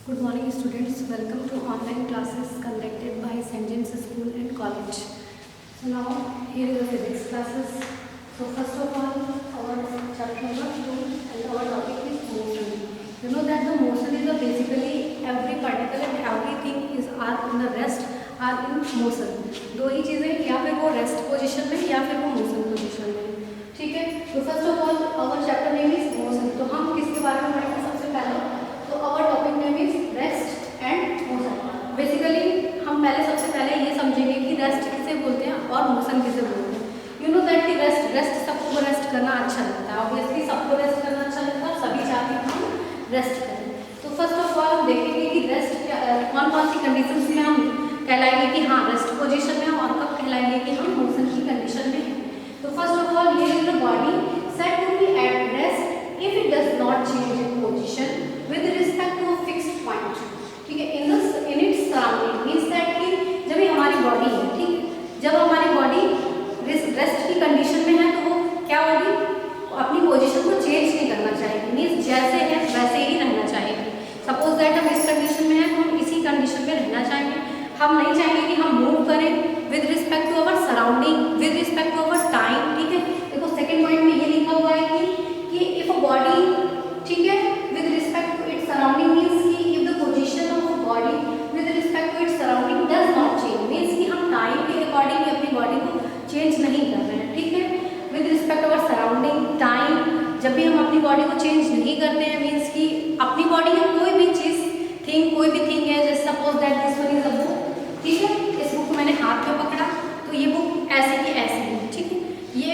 Good morning students, welcome to online classes conducted by St. James School and College. So now here is the physics classes. So first of all our chapter number 2 and our topic is motion. You know that the motion is basically every particle and everything is are in the rest are in motion. दो ही चीज़ें या फिर वो rest position में या फिर वो motion position में, ठीक है। तो first of all our chapter name is motion. तो हम किसके बारे में पढ़ेंगे सबसे पहले? तो our topic name is rest and motion. Basically हम सबसे पहले ये समझेंगे कि रेस्ट किसे बोलते हैं और मोशन किसे बोलते हैं। यू नो दैट कि रेस्ट सबको रेस्ट करना अच्छा लगता है, ऑब्वियसली सबको रेस्ट करना अच्छा लगता है, सभी चाहते हैं हम रेस्ट करें। तो फर्स्ट ऑफ ऑल देखेंगे कि रेस्ट कौन कौन सी कंडीशंस में हम कहलाएंगे कि हाँ रेस्ट पोजीशन में और कब कहलाएंगे कि हम मोशन की कंडीशन में हैं। तो first of all here is the body said to be at rest if it does not change in position with respect to a fixed point, ठीक है। In its surrounding means that कि जब हमारी body है, ठीक है, जब हमारी बॉडी रेस्ट की कंडीशन में है तो वो क्या होगी, अपनी पोजीशन को चेंज नहीं करना चाहेगी, मींस जैसे है वैसे ही रहना चाहेगी। सपोज दैट हम इस कंडीशन में हैं तो हम इसी कंडीशन में रहना चाहेंगे। हम नहीं चाहेंगे कि हम मूव करें with respect to our surrounding, with respect to our time, ठीक है। देखो सेकंड पॉइंट में ये लिखा हुआ है कि इफ अ बॉडी, ठीक है, with respect to its surrounding means कि if the position of a body with respect to its surrounding does not change, means कि हम टाइम के अकॉर्डिंग अपनी बॉडी को चेंज नहीं कर रहे हैं, ठीक है। With respect to our surrounding time, जब भी हम अपनी बॉडी को चेंज नहीं करते हैं मींस कि अपनी बॉडी में कोई भी चीज़ कोई भी थिंग है, जैसे suppose that this one is a book, ठीक है। इस बुक को मैंने हाथ में पकड़ा तो ये बुक ऐसे की ऐसी है, ठीक है। ये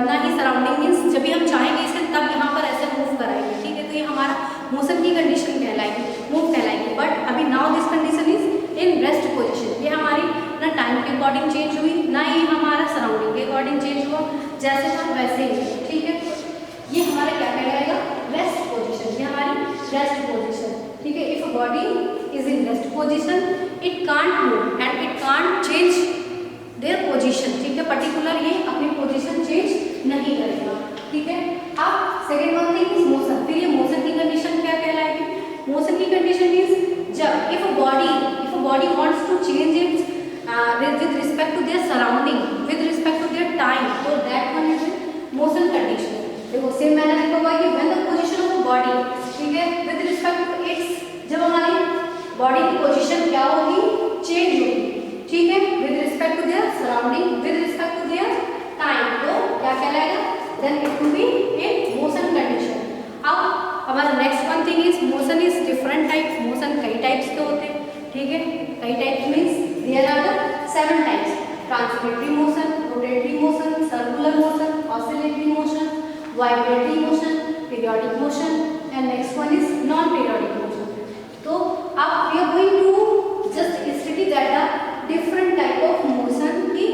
ना ही सराउंडिंग मींस जब भी हम चाहेंगे इसे तब यहाँ पर ऐसे मूव कराएंगे, ठीक है। तो ये हमारा मोशन की कंडीशन कहलाएगी, मूव कहलाएगी। बट अभी now this condition is in rest position. ये हमारी ना टाइम के अकॉर्डिंग चेंज हुई, ना ही हमारा सराउंडिंग के अकॉर्डिंग चेंज हुआ, जैसे था वैसे ही, ठीक है। ये हमारा क्या कहलाएगा, रेस्ट पोजीशन। ये हमारी रेस्ट पोजीशन, ठीक है। If body is in rest position it can't move and it can't change their position, ठीक है। पर्टिकुलर ये अपनी पोजीशन चेंज नहीं करेगा, ठीक है। अब second one thing is motion. फिर ये मोशन की कंडीशन क्या कहलाएगी? मोशन की कंडीशन इज जब if a body wants to change its with respect to their surrounding, with respect to their time, so that one is motion condition। देखो same मैंने लिखा हुआ है कि when the position of a body, ठीक है, with respect to its, जब हमारी बॉडी की पोजीशन क्या होगी, चेंज होगी, ठीक है, with respect to their surrounding, with respect to their time, तो क्या कहलाएगा, then it will be in motion condition। अब हमारा next one thing is motion is different type. Motion कई टाइप्स के होते हैं, ठीक है। कई types means there are the 7 types: translatory motion, rotatory motion, circular motion, oscillatory motion, vibratory motion, periodic motion and next one is non periodic motion. तो अब we are going to just study that the different type of motion की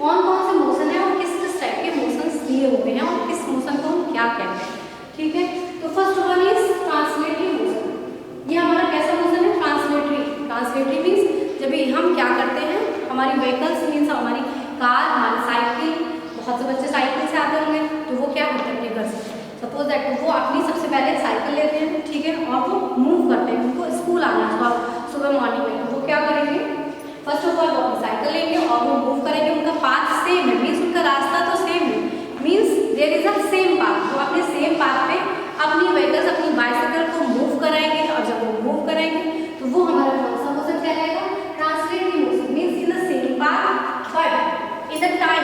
कौन कौन से motion है और किस किस टाइप के मोशंस दिए हुए हैं और किस मोशन को हम क्या कहते हैं, ठीक है। तो first one is translatory motion. ये हमारा कैसा मोशन है? ट्रांसलेटरी मीन्स जब हम क्या करते हैं, हमारी व्हीकल्स मीन्स हमारी कार, हमारी साइकिल, बहुत से बच्चे साइकिल से आते होंगे तो वो क्या करते हैं अपने घर से, सपोज दैट वो अपनी सबसे पहले साइकिल लेते हैं, ठीक है, और वो मूव करते हैं, उनको स्कूल आना है सुबह मॉर्निंग में, तो वो क्या करेंगे, फर्स्ट ऑफ ऑल वो अपनी साइकिल लेंगे और वो मूव करेंगे। उनका पाथ सेम है, मीन्स उनका रास्ता तो सेम है, means there is a same path. वो अपने सेम पाथ पे अपनी व्हीकल्स, अपनी बाइसाइकिल को मूव कराएंगे और जब वो मूव कराएंगे तो वो हमारा कौन सा मोशन कहलाएगा? Translatory motion. Means in the same path but in the time,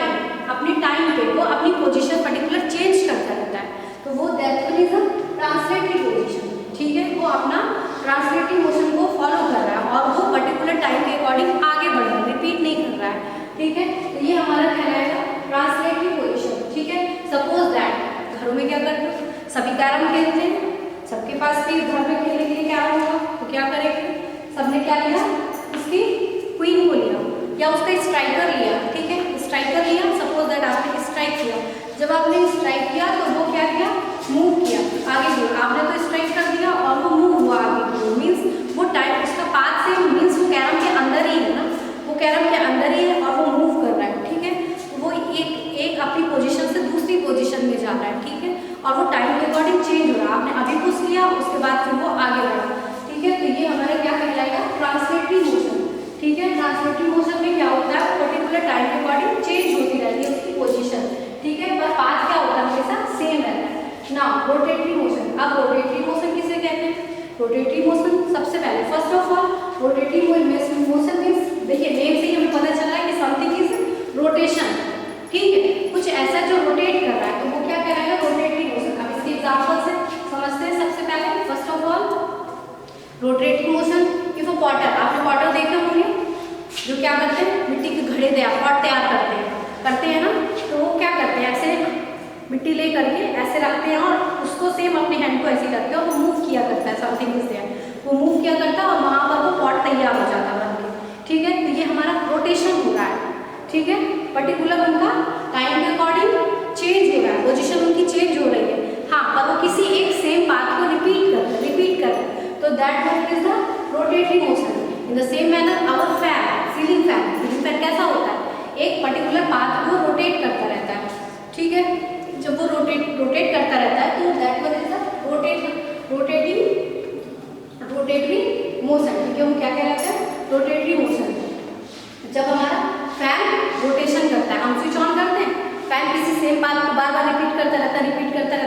अपनी टाइम पे वो अपनी पोजीशन पर्टिकुलर चेंज करता रहता है, तो वो that one is a translatory position, ठीक है। वो अपना ट्रांसलेटरी मोशन को फॉलो कर रहा है और वो पर्टिकुलर टाइम के अकॉर्डिंग आगे बढ़ रहा है, रिपीट नहीं कर रहा है, ठीक है। तो ये हमारा कहलाएगा ट्रांसलेटरी पोजीशन, ठीक है। सपोज दैट घरों में क्या करते हो, सभी कैरम खेलते हैं, सबके पास भी घर में खेलने के लिए कैरम होगा, तो क्या करेंगे, सबने क्या लिया, उसकी क्वीन को लिया या उसका स्ट्राइकर लिया, ठीक है, स्ट्राइकर लिया। सपोज दैट आपने स्ट्राइक किया, जब आपने स्ट्राइक किया तो वो क्या किया, मूव किया आगे बढ़ा। आपने तो स्ट्राइक कर दिया और वो मूव हुआ आगे, मीन्स वो टाइम उसका पाथ से, मीन्स वो कैरम के अंदर ही है ना, वो कैरम के अंदर ही है और वो मूव कर रहा है, ठीक है। वो एक अपनी पोजीशन से दूसरी पोजीशन में जा रहा है, ठीक है, और वो टाइम के अकॉर्डिंग चेंज हो रहा है। आपने अभी कुछ लिया, उसके बाद फिर वो आगे बढ़ा, ठीक है। तो ये हमारा ट्रांसलेटरी मोशन में क्या होता है, पर्टिकुलर टाइम के अकॉर्डिंग चेंज होती रहती है उसकी पोजीशन, ठीक है, पर पाथ क्या होता है हमेशा सेम रहता है ना। रोटेटरी मोशन, अब रोटेटरी मोशन किसे कहते हैं? रोटेटरी मोशन सबसे पहले first of all rotatory motion means, देखिए नेम से ही हमें पता चल रहा है कि समथिंग इज रोटेशन, ठीक है, कुछ ऐसा जो रोटेट कर रहा है, तो वो क्या कहलाएगा? Rotatory motion. अब इसके एग्जांपल से समझते हैं। सबसे पहले first of all rotatory motion, if a potter, आपने पॉटर देखे होंगे जो क्या करते हैं, मिट्टी के घड़े पॉट तैयार करते हैं ना, तो वो क्या करते हैं, ऐसे मिट्टी ले करके ऐसे रखते हैं और उसको सेम अपने हैंड को ऐसे करते हैं और वो मूव किया करता है, समथिंग इज देयर, वो मूव किया करता है और वहाँ पर वो पॉट तैयार हो जाता है बन के, ठीक है। तो ये हमारा रोटेशन हो रहा है, ठीक है, पर्टिकुलर उनका टाइम के अकॉर्डिंग चेंज हो रहा है, पोजीशन उनकी चेंज हो रही है, हाँ, पर वो किसी एक सेम पाथ को रिपीट कर रहे हैं, तो that one is the rotatory motion. In the same manner our fan, ceiling fan कैसा होता है, एक पर्टिकुलर पाथ को रोटेट करता रहता है, ठीक है, जब वो रोटेट करता रहता है तो that one is the rotatory motion, ठीक है, वो क्या कहलाता है? Rotatory motion. जब हमारा फैन रोटेशन करता है, हम स्विच ऑन करते हैं, फैन किसी सेम बात को बार बार रिपीट करता रहता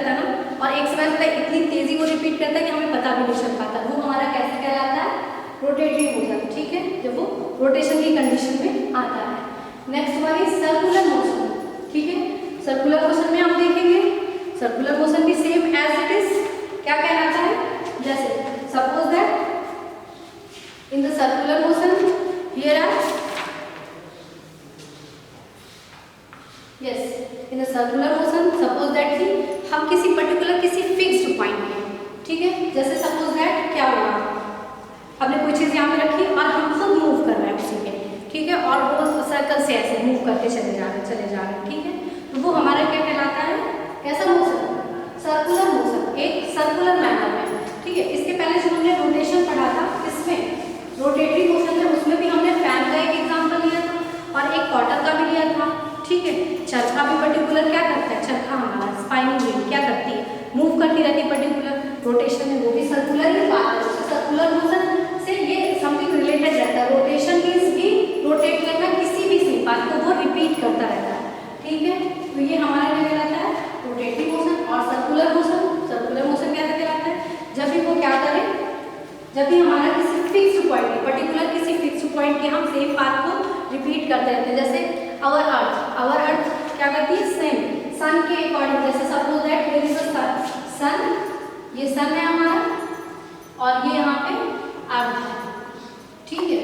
है ना, और एक समय तक इतनी तेजी वो रिपीट करता है कि हमें पता भी नहीं चल पाता, वो हमारा कैसे कहलाता है? रोटेटरी मोशन, ठीक है, जब वो रोटेशन की कंडीशन में आता है। Next one is circular motion, ठीक है, सर्कुलर मोशन में हम देखेंगे, सर्कुलर मोशन भी सेम एज इट इज क्या कहलाता है? जैसे suppose that in the circular motion here are in the circular motion, suppose that कि हम किसी पर्टिकुलर किसी फिक्स्ड पॉइंट पे, ठीक है, जैसे सपोज दैट क्या हुआ, हमने कोई चीज़ यहाँ पे रखी और हम खुद मूव कर रहे हैं उसी पे, ठीक है, और वो सर्कल से ऐसे मूव करके चले जा रहे हैं, ठीक है, तो वो हमारा क्या कहलाता है? कैसा मोशन? सर्कुलर मोशन, एक सर्कुलर मैनर में, ठीक है। इसके पहले जो हमने रोटेशन पढ़ा था, इसमें रोटेटरी मोशन में, उसमें भी हमने फैन का एक एग्जांपल लिया था और एक पॉटर का भी लिया था, ठीक है। चरखा भी पर्टिकुलर क्या करता है? चरखा हमारा स्पाइनिंग व्हील क्या करती है? मूव करती रहती है पर्टिकुलर रोटेशन में, वो भी सर्कुलर ही बात है, सर्कुलर मोशन से ये समथिंग रिलेटेड रहता है। रोटेशन मीन्स भी रोटेट करना, किसी भी सेम पाथ को वो रिपीट करता रहता है, ठीक है, तो ये हमारा क्या कहलाता है? Rotatory motion. और सर्कुलर मोशन क्या कहलाता है? जब भी वो क्या करे, जब भी हमारा किसी फिक्स्ड पॉइंट, पर्टिकुलर किसी फिक्स्ड पॉइंट के हम सेम पाथ को रिपीट करते रहते हैं, जैसे आवर अर्थ क्या करती है? सेम सन के अकॉर्डिंग, जैसे suppose that here is a sun, ये सन है हमारा और ये यहाँ पे अर्थ है, ठीक है,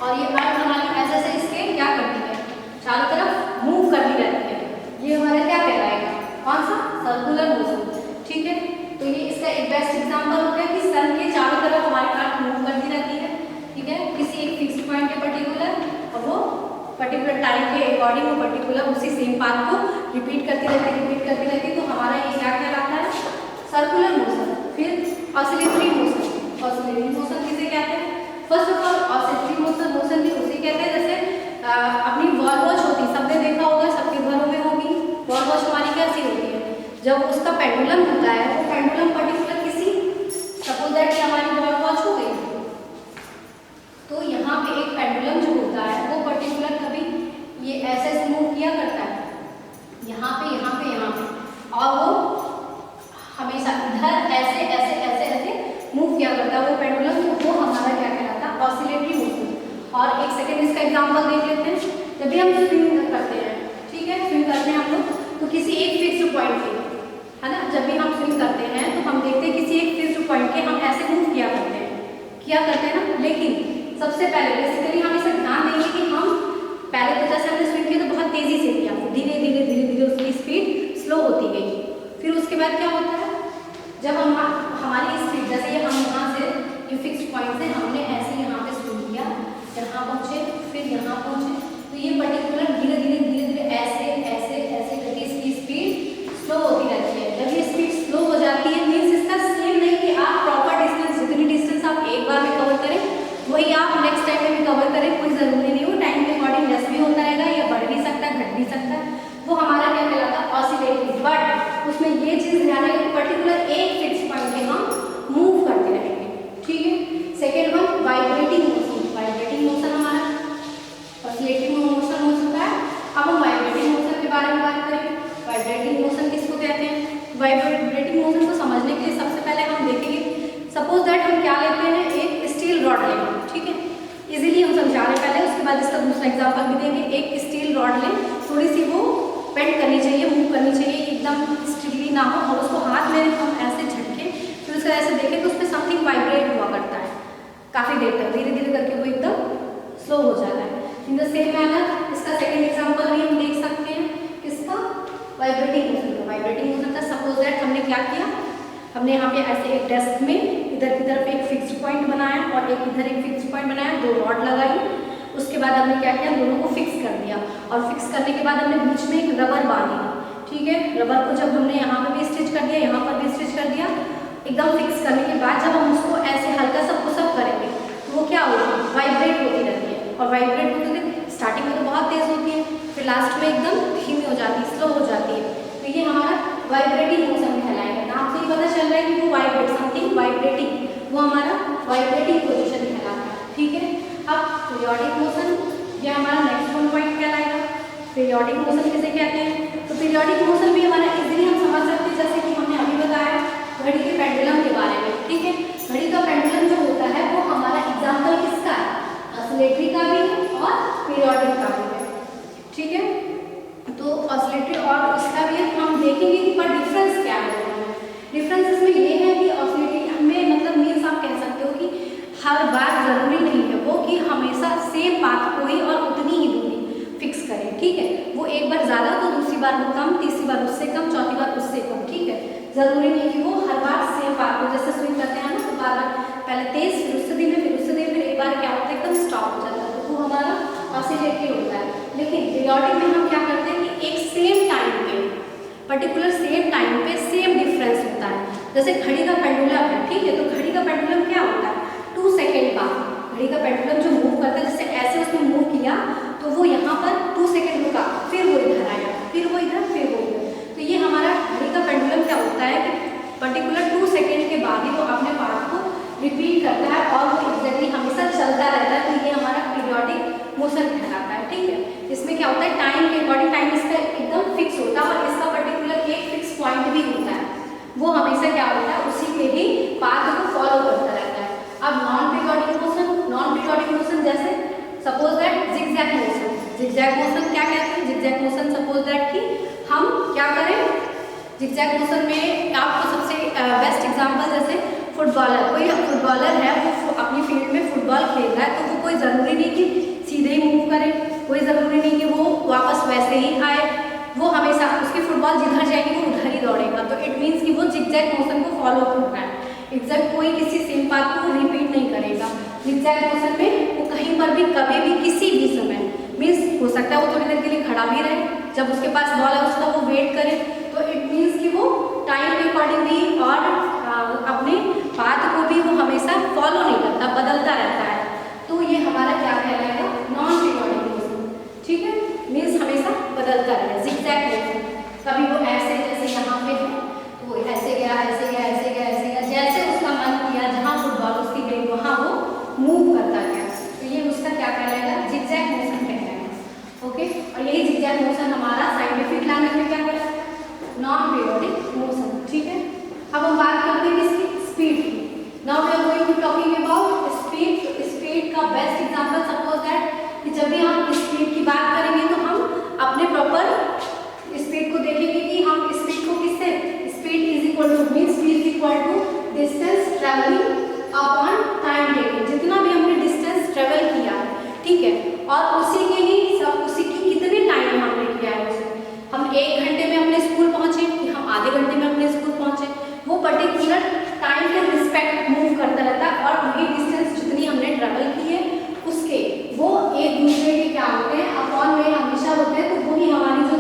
और ये अर्थ हमारी ऐसे इसके क्या करती है? चारों तरफ मूव करती रहती है, ये हमारा क्या कहलाएगा? कौन सा? सर्कुलर मोशन, ठीक है। तो ये इसका एक बेस्ट एग्जांपल हो गया कि सन के चारों तरफ हमारी अर्थ मूव करती रहती है, ठीक है, किसी एक फिक्स्ड पॉइंट के पर्टिकुलर, और वो पर्टिकुलर टाइम के अकॉर्डिंग वो पर्टिकुलर उसी सेम पाथ को रिपीट करती रहती, तो हमारा ये क्या कहलाता है? Circular motion. फिर ऑसिलेटरी मोशन किसे कहते हैं? First of all oscillatory motion भी उसे कहते हैं, जैसे अपनी वॉल वॉच होती है, सबने देखा होगा, सबके घरों में होगी वॉल वॉच, हमारी कैसी होती है? जब उसका पेंडुलम होता है, वो पेंडुलम पर्टिकुलर किसी, सपोज दैट हमारी वॉल वॉच हो गई, तो यहाँ पे एक पेंडुलम जो होता है वो पर्टिकुलर कभी ये ऐसे मूव किया करता है, यहाँ पे और वो हमेशा इधर ऐसे मूव किया करता है वो पेंडुलम, तो वो हमारा क्या कहलाता है? Oscillatory motion. और एक सेकेंड इसका एग्जांपल देख लेते हैं। जब भी हम स्विंग करते हैं, ठीक है, स्विंग करते हैं हम लोग, तो किसी एक फिक्स्ड पॉइंट पे, है ना, जब भी हम स्विंग करते हैं तो हम देखते हैं किसी एक फिक्स्ड पॉइंट के हम ऐसे मूव किया करते हैं ना, लेकिन सबसे पहले बेसिकली हम इसे ध्यान देंगे कि हम पहले तो जैसे हमने स्विंग किया तो बहुत तेजी से किया, धीरे धीरे उसकी स्पीड स्लो होती गई। फिर उसके बाद क्या होता है? जब हम हमारी स्पीड, जैसे ये हम यहाँ से ये फिक्स्ड पॉइंट से हमने ऐसे यहाँ पे स्विंग किया, यहाँ पहुँचे, फिर यहाँ पहुँचे, तो ये पर्टिकुलर धीरे धीरे ऐसे करके इसकी स्पीड स्लो होती रहती है। जब ये स्पीड स्लो हो जाती है, मीन्स इसका सेम नहीं कि आप प्रॉपर डिस्टेंस, जितनी डिस्टेंस आप एक बार में कवर करें वही आप नेक्स्ट टाइम में भी कवर करें, कोई ज़रूरी नहीं हो, टाइम के अकॉर्डिंग लेस भी होता रहेगा, या बढ़ भी सकता है, घट भी सकता है, वो हमारा क्या कहलाता है? ऑसिलेटरी। बट उसमें ये चीज़ ध्यान रखें, पर्टिकुलर एक फिक्स पॉइंट पे हम मूव करते रहें, स्टील रॉड लेंगे, ठीक है, इजीली हम समझा रहे हैं पहले, उसके बाद इसका दूसरा एग्जांपल भी देंगे। एक स्टील रॉड लें, थोड़ी सी वो बेंड करनी चाहिए, मूव करनी चाहिए, एकदम स्टिफली ना हो, और उसको हाथ में हम ऐसे झटके, फिर उसका ऐसे देखें तो उस पर समथिंग वाइब्रेट हुआ करता है काफ़ी देर तक, धीरे धीरे करके वो एकदम स्लो हो जाता है। इन द सेम मैनर इसका सेकेंड एग्जाम्पल भी हम देख सकते हैं, किसका, वाइब्रेटिंग मोशन का। वाइब्रेटिंग मोशन का सपोज दैट हमने क्या किया, हमने यहाँ पे ऐसे एक डेस्क में इधर की तरफ एक फिक्स्ड पॉइंट बनाया और एक इधर एक फिक्स्ड पॉइंट बनाया, दो रॉड लगाई, उसके बाद हमने क्या किया, दोनों को फिक्स कर दिया, और फिक्स करने के बाद हमने बीच में एक रबर बांधी, ठीक है। रबर को जब हमने यहाँ पर भी स्टिच कर दिया, यहाँ पर भी स्टिच कर दिया, एकदम फिक्स करने के बाद जब हम उसको ऐसे हल्का सा पुशअप करेंगे तो वो क्या होगी, वाइब्रेट होती रहती है, और वाइब्रेट होती है स्टार्टिंग में तो बहुत तेज होती है, फिर लास्ट में एकदम धीमी हो जाती है, स्लो हो जाती है। तो ये हमारा वाइब्रेटिंग मोशन कहलाएगा। नाम से ही पता चल रहा है कि वो वाइब्रेट, समथिंग वाइब्रेटिंग, वो हमारा वाइब्रेटिंग पोजीशन कहलाता है, ठीक है। अब पीरियोडिक मोशन, ये हमारा नेक्स्ट वन पॉइंट कहलाएगा। पीरियोडिक मोशन किसे कहते हैं, तो पीरियोडिक मोशन भी हमारा इजीली हम समझ सकते हैं, जैसे कि हमने अभी बताया घड़ी के पेंडुलम के बारे में, ठीक है। घड़ी का पेंडुलम जो होता है वो हमारा एग्जाम्पल किसका है, ऑसिलेटरी का भी है और पीरियोडिक का भी है, ठीक है। तो ऑसिलेटरी और इसका भी हम देखेंगे कि पर डिफरेंस क्या है। डिफरेंस इसमें ये है कि ऑसिलेटरी में मतलब मीन्स आप कह सकते हो कि हर बार जरूरी नहीं है वो कि हमेशा सेम पाथ को ही और उतनी ही दूरी फिक्स करें, ठीक है। वो एक बार ज़्यादा तो दूसरी बार वो कम, तीसरी बार उससे कम, चौथी बार उससे कम, ठीक है। जरूरी नहीं कि वो हर बार सेम पाथ को, जैसे स्विंग करते हैं ना, तो बार बार पहले तेज, फिर उससे धीमे, फिर उससे धीमे, फिर एक बार क्या होता है एकदम स्टॉप हो जाता है, तो वो हमारा ऑसिलेटरी होता है। लेकिन पीरियोडिक में हम क्या करते हैं कि एक सेम टाइम पे, पर्टिकुलर सेम टाइम पे सेम डिफरेंस होता है। जैसे घड़ी का पेंडुलम है, ठीक है, तो घड़ी का पेंडुलम क्या होता है, 2 सेकेंड बाद घड़ी का पेंडुलम जो मूव करता है, जैसे ऐसे उसने मूव किया तो वो यहाँ पर 2 सेकेंड रुका, फिर वो इधर आया, फिर वो इधर, फिर वो इधर। तो ये हमारा घड़ी का पेंडुलम क्या होता है कि पर्टिकुलर 2 सेकेंड के बाद ही वो अपने पार्ट को रिपीट करता है और वो एग्जैक्टली हमेशा चलता रहता है। तो ये हमारा पीरियोडिक मोशन कहलाता है, ठीक है। इसमें क्या होता है, टाइम के अकॉर्डिंग टाइम इसका एकदम फिक्स होता है और इसका पर्टिकुलर एक फिक्स पॉइंट भी होता है, वो हमेशा क्या होता है उसी के ही पाथ को फॉलो करता रहता है। अब नॉन पीरियोडिक मोशन जैसे suppose that zigzag motion. Zigzag motion क्या कहते हैं, जिगजैग मोशन सपोज दैट कि हम क्या करें, जिगजैग मोशन में आपको सबसे बेस्ट एग्जांपल जैसे फुटबॉलर, कोई फुटबॉलर है वो अपनी फील्ड में फुटबॉल खेल रहा है, तो वो कोई ज़रूरी नहीं कि सीधे ही मूव करे, कोई ज़रूरी नहीं कि वो वापस वैसे ही आए, वो हमेशा उसकी फुटबॉल जिधर जाएगी वो उधर ही दौड़ेगा। तो इट मीन्स कि वो जिगजैग मोशन को फॉलो कर रहा है, एग्जैक्ट कोई किसी सेम पाथ को रिपीट नहीं करेगा। जिगजैग मोशन में वो कहीं पर भी कभी भी किसी भी समय मीन्स हो सकता है वो थोड़ी देर के लिए खड़ा भी रहे, जब उसके पास बॉल है उसका वो वेट करे, तो इट मीन्स कि वो टाइम के अकॉर्डिंग भी और अपने पाथ को भी वो हमेशा फॉलो नहीं करता, बदलता रहता है। तो ये हमारा क्या कहलाएगा, नॉन पीरियोडिक मोशन, ठीक है, मीन्स हमेशा बदलता रहे। जिगजैग मोशन कभी वो ऐसे, जैसे यहाँ पे है तो वो ऐसे गया, ऐसे गया, ऐसे गया, ऐसे गया, जैसे उसका मन किया, जहाँ फुटबॉल उसकी गई वहाँ वो मूव करता गया, तो ये उसका क्या कहलाएगा, जिगजैग मोशन कहलाएगा, ओके। और यही जिगजैग मोशन हमारा साइंटिफिक लैंग्वेज में क्या कहलाता है, नॉन पीरियोडिक मोशन, ठीक है। अब हम बात करते हैं इसकी स्पीड की। Now we are going to talking about speed. तो स्पीड का बेस्ट एग्जांपल सपोज दैट कि जब भी हम स्पीड की बात करेंगे तो हम अपने प्रॉपर स्पीड को देखेंगे कि हम स्पीड को किससे, speed is equal to mean speed is equal to distance travelling upon time taking, जितना भी हमने डिस्टेंस ट्रेवल किया है, ठीक है, और उसी के ही सब उसी की कितने टाइम हमने किया है उसे। हम 1 घंटे में अपने स्कूल पहुंचे कि हम आधे घंटे में अपने स्कूल पहुंचे, वो पर्टिकुलर टाइम के रिस्पेक्ट मूव करता रहता है और वही डिस्टेंस जितनी हमने ट्रेवल की है उसके वो एक दूसरे के क्या होते हैं, अपॉन में हमेशा होते हैं। तो वही हमारी जो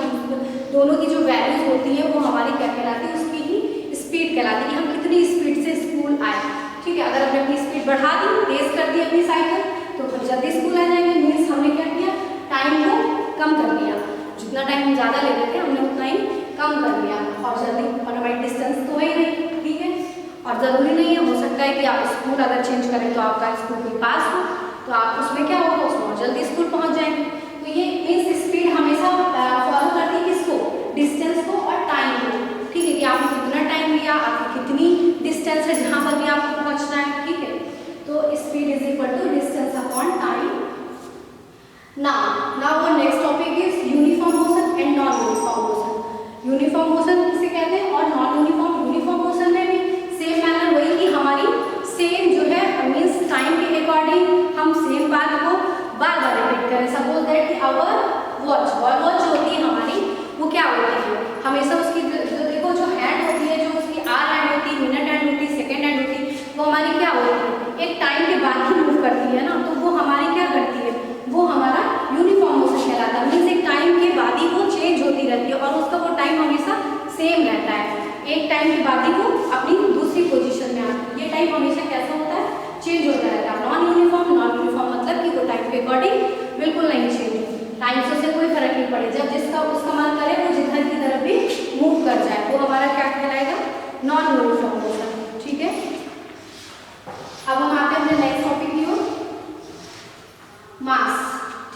दोनों की जो वैल्यूज होती है वो हमारी क्या कहलाती है, उसकी ही स्पीड कहलाती है कि हम कितनी स्पीड से स्कूल आए, ठीक है। अगर हमने अपनी स्पीड बढ़ा दी, तेज कर दी अपनी साइकिल, तो फिर जल्दी स्कूल आ जाएंगे, मीन्स हमने क्या किया, टाइम को कम कर दिया, जितना टाइम हम ज़्यादा ले रहे थे हमने उतना ही कम कर लिया और जल्दी, और हमारी डिस्टेंस तो है ही नहीं, ठीक है। और ज़रूरी नहीं है, हो सकता है कि आप स्कूल अगर चेंज करें तो आपका स्कूल के पास हो तो आप उसमें क्या होगा, उसमें जल्दी स्कूल पहुंच जाएंगे। तो ये मीन्स स्पीड हमेशा फॉलो करती है किसको, डिस्टेंस को और टाइम को, ठीक है, कि आपने कितना टाइम लिया, आपकी कितनी डिस्टेंस है जहाँ पर भी आपको पहुँचना है, ठीक है। तो स्पीड इज के अकॉर्डिंग हम सेम बात को बार बार रिपीट करें। सपोज दैट कि आवर वॉच जो होती है हमारी, वो क्या होती है, हमेशा उसकी जो देखो जो हैंड होती है, जो उसकी आर हैंड होती है, मिनट हैंड होती है, सेकेंड हैंड होती है, वो हमारी क्या होती है, एक टाइम के बाद ही मूव करती है ना, तो वो हमारी क्या करती है, वो हमारा यूनिफॉर्म मोशन कहलाता है। मीन्स एक टाइम के बाद ही वो चेंज होती रहती है और उसका वो टाइम हमेशा सेम रहता है। एक टाइम के बाद ही वो अपनी दूसरी पोजीशन में आती है। ये टाइम हमेशा कैसा होता है, चेंज होता रहता है। नॉन यूनिफॉर्म मतलब कि वो टाइम के अकॉर्डिंग बिल्कुल नहीं चेंज होती, टाइम से उसे कोई फर्क नहीं पड़े। जब जिसका उसका मन करे वो जिधर की तरफ भी मूव कर जाए, वो हमारा क्या कहलाएगा, नॉन यूनिफॉर्म मोशन। ठीक है, अब हम आते हैं अपने नेक्स्ट टॉपिक की ओर, मास।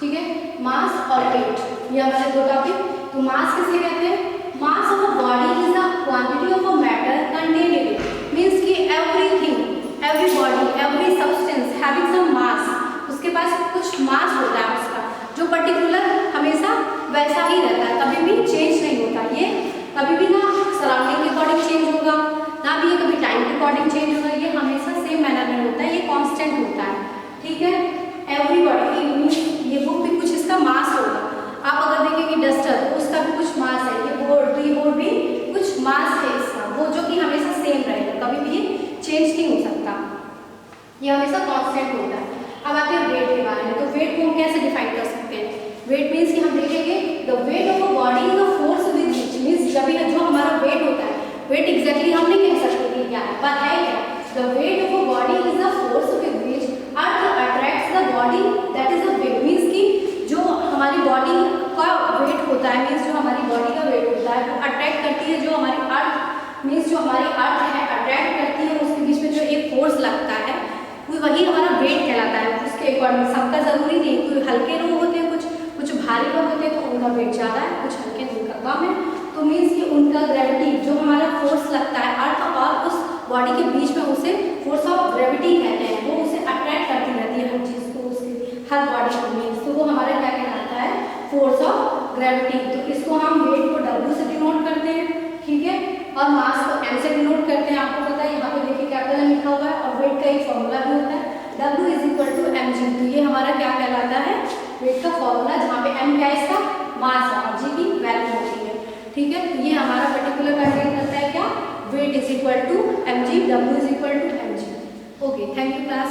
ठीक है, मास और वेट, ये हमारे दो टॉपिक। तो मास किसे कहते हैं, mass of a body is the quantity of a matter contained in it. Means कि everything, every body, every substance having some mass, उसके पास कुछ मास होता है उसका, जो पर्टिकुलर हमेशा वैसा ही रहता है, कभी भी चेंज नहीं होता। ये कभी भी ना सराउंडिंग के अकॉर्डिंग चेंज होगा, ना भी ये कभी टाइम के अकॉर्डिंग चेंज होगा, ये हमेशा सेम मैनर में होता है, ये कांस्टेंट होता है। ठीक है, एवरीबॉडी, ये बुक भी कुछ इसका मास होगा। आप अगर देखेंगे डस्टर, तो उसका भी कुछ मास है। ये बोर्ड, तो ये बोर्ड भी कुछ मास है इसका, वो जो कि हमेशा सेम रहेगा, कभी भी ये चेंज नहीं हो सकता, ये हमेशा कांस्टेंट होता है। अब आते हैं वेट के बारे में। तो वेट को हम कैसे डिफाइन कर सकते हैं, वेट मीन्स कि हम देखेंगे the weight of a body is the force with which, means जब भी जो हमारा वेट होता है, वेट एग्जैक्टली हम नहीं कह सकते कि क्या है, पर है क्या, the weight of a body is the force with which earth attracts the body, that is the weight. Means कि जो हमारी बॉडी का वेट होता है, मीन्स जो हमारी बॉडी का वेट होता है, वो अट्रैक्ट करती है, जो हमारी अर्थ, मीन्स जो हमारी अर्थ है अट्रैक्ट करती है, उसके बीच में जो एक फोर्स लगता है, वही हमारा वेट कहलाता है। उसके अकॉर्डिंग सबका जरूरी नहीं, कोई हल्के लोग होते हैं, कुछ भारी लोग होते हैं, तो उनका वेट ज़्यादा है, कुछ हल्के तो उनका कम है। तो मीन्स कि उनका ग्रेविटी, जो हमारा फोर्स लगता है अर्थ और उस बॉडी के बीच में, उसे फोर्स ऑफ ग्रेविटी कहते हैं, वो उसे अट्रैक्ट करती रहती है हर चीज़ को, उसके हर बॉडी को, मीन्स तो वो हमारा क्या कहलाता है, फोर्स ऑफ ग्रेविटी। तो इसको हम वेट को W से डिनोट करते हैं। ठीक है, और मास को M से डिनोट करते हैं। आपको पता है, यहाँ पे देखिए कैपिटल M लिखा हुआ है, और वेट का एक फॉर्मूला भी होता है, W = mg। तो ये हमारा क्या कहलाता है, वेट का फॉर्मूला, जहाँ पे M क्या है, इसका मास है, और G की वैल्यू होती है। ठीक है, तो ये हमारा पर्टिकुलर कंटेन करता है क्या, weight = mg, W = mg। Okay, thank you class.